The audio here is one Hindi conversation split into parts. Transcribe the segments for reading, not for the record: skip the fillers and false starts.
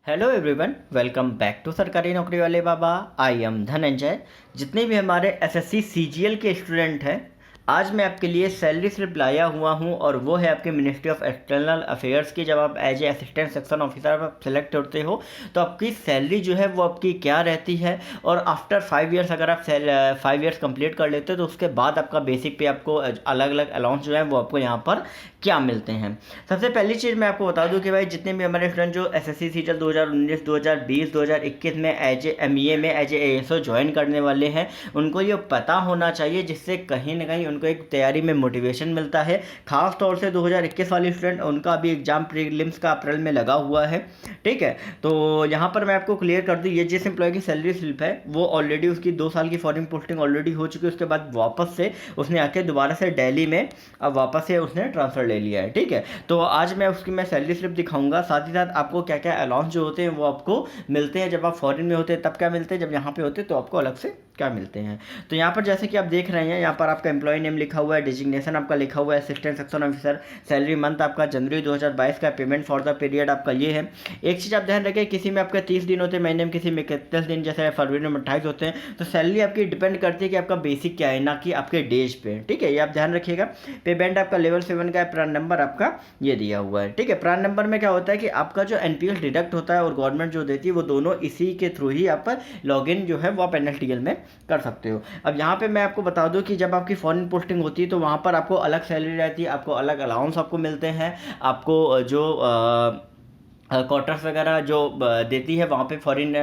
Hello everyone, welcome back to सरकारी नौकरी वाले बाबा। I am Dhananjay. जितने भी हमारे एसएससी सीजीएल के स्टूडेंट हैं, आज मैं आपके लिए सैलरी स्लिप लाया हुआ हूं और वो है आपके मिनिस्ट्री ऑफ एक्सटर्नल अफेयर्स की। जब आप as a assistant section officer आप सेलेक्ट होते हो तो आपकी सैलरी जो है वो आपकी क्या रहती है, और आफ्टर 5 ईयर्स अगर आप 5 ईयर्स कंप्लीट कर लेते हो तो उसके बाद आपका बेसिक पे आपको अलग अलग अलाउंस जो है वो आपको यहाँ पर क्या मिलते हैं। सबसे पहली चीज़ मैं आपको बता दूं कि भाई जितने भी हमारे स्टूडेंट जो एसएससी सीजीएल 2019, 2020, 2021 में एज ए एमईए में एज ए एएसओ ज्वाइन करने वाले हैं, उनको ये पता होना चाहिए, जिससे कहीं ना कहीं उनको एक तैयारी में मोटिवेशन मिलता है। खास तौर से 2021 वाले स्टूडेंट, उनका अभी एग्जाम प्रीलिम्स का अप्रैल में लगा हुआ है। ठीक है, तो यहाँ पर मैं आपको क्लियर कर दूँ, ये जिस एम्प्लॉय की सैलरी स्लिप है वो ऑलरेडी उसकी 2 साल की फॉरेन पोस्टिंग ऑलरेडी हो चुकी है। उसके बाद वापस से उसने आके दोबारा से दिल्ली में अब वापस से उसने ट्रांसफ़र ले लिया है। ठीक है, तो आज मैं उसकी मैं सैलरी स्लिप दिखाऊंगा, साथ ही साथ आपको क्या क्या अलाउंस जो होते हैं वो आपको मिलते हैं। जब आप फॉरेन में होते हैं तब क्या मिलते हैं, जब यहाँ पे होते हैं तो आपको अलग से क्या मिलते हैं। तो यहाँ पर जैसे कि आप देख रहे हैं, यहाँ पर आपका एम्प्लॉय नेम लिखा हुआ है, डिजिग्नेशन आपका लिखा हुआ है assistant section officer, salary month आपका जनवरी 2022 का, पेमेंट फॉर द पीरियड आपका ये है। एक चीज़ आप ध्यान रखें, किसी में आपके 30 दिन होते हैं महीने में, किसी में 31 दिन, जैसे फरवरी में 28 होते हैं। तो सैलरी आपकी डिपेंड करती है कि आपका बेसिक क्या है, ना कि आपके डेज पे। ठीक है, ये आप ध्यान रखिएगा। पेमेंट आपका लेवल 7 का है, प्रान नंबर आपका ये दिया हुआ है। ठीक है, प्रान नंबर में क्या होता है कि आपका जो एनपीएस डिडक्ट होता है और गवर्नमेंट जो देती है वो दोनों इसी के थ्रू ही आप लॉगिन जो है वो आप एनएसडीएल में कर सकते हो। अब यहाँ पे मैं आपको बता दूं कि जब आपकी फॉरेन पोस्टिंग होती है तो वहाँ पर आपको अलग सैलरी रहती है, आपको अलग अलाउंस आपको मिलते हैं, आपको जो क्वार्टर्स वगैरह जो देती है वहाँ पे फॉरेन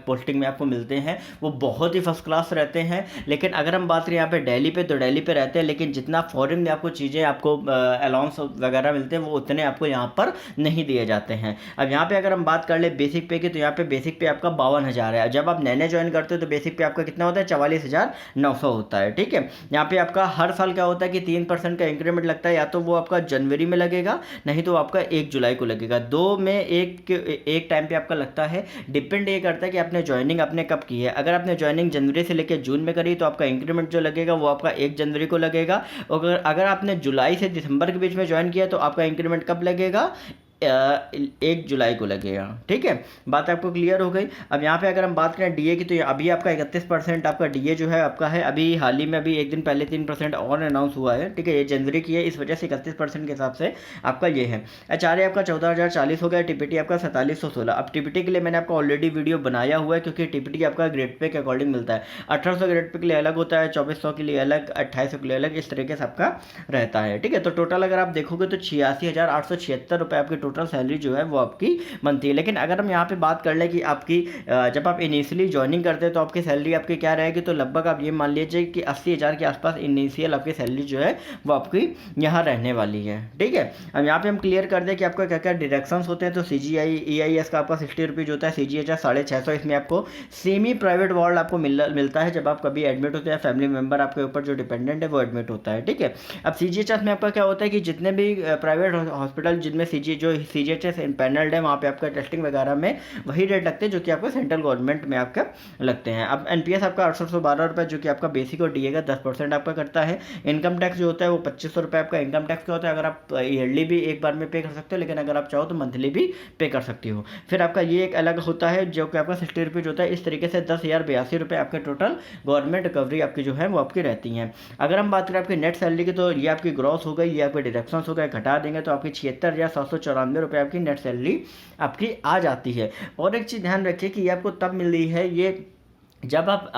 पोस्टिंग में आपको मिलते हैं, वो बहुत ही फर्स्ट क्लास रहते हैं। लेकिन अगर हम बात करें यहाँ पे दिल्ली पे, तो दिल्ली पे रहते हैं, लेकिन जितना फॉरेन में आपको चीज़ें आपको अलाउंस वगैरह मिलते हैं वो उतने आपको यहाँ पर नहीं दिए जाते हैं। अब यहाँ पे अगर हम बात कर ले बेसिक पे की, तो यहाँ पे बेसिक पे आपका 52,000 है। जब आप नए ज्वाइन करते हो तो बेसिक पे आपका कितना होता है, 44,900 होता है। ठीक है, यहाँ पे आपका हर साल क्या होता है कि 3% का इंक्रीमेंट लगता है, या तो वो आपका जनवरी में लगेगा, नहीं तो आपका 1 जुलाई को लगेगा। दो में एक टाइम पे आपका लगता है। डिपेंड ये करता है कि आपने ज्वाइनिंग आपने कब की है। अगर आपने ज्वाइनिंग जनवरी से लेकर जून में करी तो आपका इंक्रीमेंट जो लगेगा वो आपका 1 जनवरी को लगेगा। और अगर आपने जुलाई से दिसंबर के बीच में ज्वाइन किया तो आपका इंक्रीमेंट कब लगेगा, 1 जुलाई को लगेगा। ठीक है, बात आपको क्लियर हो गई। अब यहाँ पे अगर हम बात करें डीए की, तो अभी आपका 31% आपका डीए जो है आपका है। अभी हाल ही में अभी एक दिन पहले 3% और अनाउंस हुआ है। ठीक है, ये जनवरी की है, इस वजह से 31% के हिसाब से आपका ये है। एचआरए आपका 14,040 हो गया, टीपीटी आपका 4716। अब टीपीटी के लिए मैंने आपको ऑलरेडी वीडियो बनाया हुआ है, क्योंकि टीपीटी आपका ग्रेड पे के अकॉर्डिंग मिलता है। 1800 ग्रेड पे के लिए अलग होता है, 2400 के लिए अलग, 2800 के लिए अलग, इस तरीके से आपका रहता है। ठीक है, तो टोटल अगर आप देखोगे तो 86,876 रुपये आपकी टोटल सैलरी जो है वो आपकी बनती है। लेकिन अगर हम यहाँ पे बात कर लें कि आपकी जब आप इनिशियली ज्वाइनिंग करते हैं तो आपकी सैलरी आपकी क्या रहेगी, तो लगभग आप ये मान लीजिए कि 80,000 के आसपास इनिशियल आपकी सैलरी जो है वो आपकी यहाँ रहने वाली है। ठीक है, अब यहाँ पे हम क्लियर कर दें कि आपका क्या क्या डिडक्शंस होते हैं। तो CGI EIS का आपका 60 रुपीज़ होता है, CGHS 650। इसमें आपको सेमी प्राइवेट वार्ड आपको मिलता है जब आप कभी एडमिट होते हैं, फैमिली मेम्बर आपके ऊपर जो डिपेंडेंट है वो एडमिट होता है। ठीक है, अब CGHS में आपका क्या होता है कि जितने भी प्राइवेट हॉस्पिटल जिनमें CGHS पैनल्ड है, वहाँ पे आपका टेस्टिंग वगैरह में वही रेट लगते हैं जो कि आपको सेंट्रल गवर्नमेंट में आपका लगते हैं। अब एनपीएस आपका 812 रुपये, जो कि आपका बेसिक और डीए का 10% आपका करता है। इनकम टैक्स जो होता है वो 2500 रुपये आपका इनकम टैक्स का होता है। अगर आप ईयरली भी एक बार में पे कर सकते हो, लेकिन अगर आप चाहो तो मंथली भी पे कर सकती हो। फिर आपका ये एक अलग होता है जो कि आपका 60 रुपीज़ होता है। इस तरीके से 10,082 रुपये आपके टोटल गवर्नमेंट रिकवरी आपकी जो है वो आपकी रहती हैं। अगर हम बात करें आपकी नेट सैलरी की, तो ये आपकी ग्रॉस हो गई, ये आपके डिडक्शंस हो गए, घटा देंगे तो आपकी 76,794 रुपये आपकी नेट सैलरी आपकी आ जाती है। और एक चीज़ ध्यान रखिए कि ये आपको तब मिल रही है, ये जब आप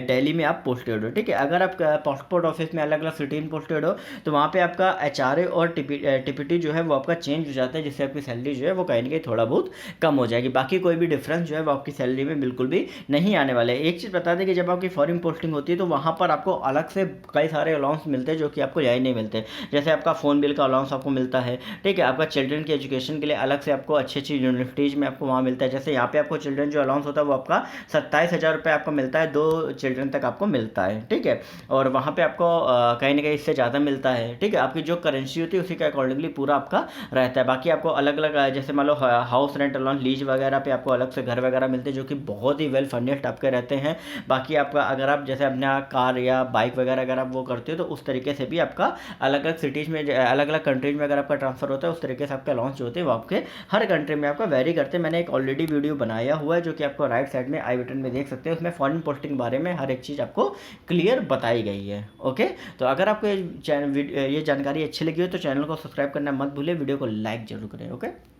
दिल्ली में आप पोस्टेड हो। ठीक है, अगर आप पासपोर्ट ऑफिस में अलग अलग सिटी में पोस्टेड हो तो वहाँ पे आपका एचआरए और टीपीटी जो है वो आपका चेंज हो जाता है, जिससे आपकी सैलरी जो है वो कहीं ना कहीं थोड़ा बहुत कम हो जाएगी। बाकी कोई भी डिफरेंस जो है वो आपकी सैलरी में बिल्कुल भी नहीं आने वाला है। एक चीज़ बता दें कि जब आपकी फॉरेन पोस्टिंग होती है तो वहाँ पर आपको अलग से कई सारे अलाउंस मिलते हैं जो कि आपको यही नहीं मिलते। जैसे आपका फ़ोन बिल का अलाउंस आपको मिलता है। ठीक है, आपका चिल्ड्रन की एजुकेशन के लिए अलग से आपको अच्छी अच्छी यूनिवर्सिटीज़ में आपको वहाँ मिलता है। जैसे यहाँ पे आपको चिल्ड्रन जो अलाउंस होता है वो आपका 27,000 रुपये आपका आपको मिलता है 2 चिल्ड्रन तक आपको मिलता है, ठीक है। और वहाँ पे आपको कहीं ना कहीं इससे ज़्यादा मिलता है, ठीक है। आपकी जो करेंसी होती है उसी के अकॉर्डिंगली पूरा आपका रहता है। बाकी आपको अलग अलग जैसे मान लो हाउस रेंट लॉन लीज वगैरह पे आपको अलग से घर वगैरह मिलते हैं जो कि बहुत ही वेल फर्निश्ड आपके रहते हैं। बाकी आपका अगर आप जैसे अपना कार या बाइक वगैरह अगर आप वो करते हो तो उस तरीके से भी आपका अलग अलग सिटीज़ में अलग अलग कंट्रीज में अगर आपका ट्रांसफ़र होता है उस तरीके से आपके अलाउंस जो होते हैं वो आपके हर कंट्री में आपका वेरी करते हैं। मैंने एक ऑलरेडी वीडियो बनाया हुआ है जो कि आपको राइट साइड में आई बटन में देख सकते हैं, उसमें फॉरेन पोस्टिंग बारे में हर एक चीज़ आपको क्लियर बताई गई है। ओके, तो अगर आपको ये जानकारी अच्छी लगी हो तो चैनल को सब्सक्राइब करना मत भूलिए, वीडियो को लाइक जरूर करें। ओके।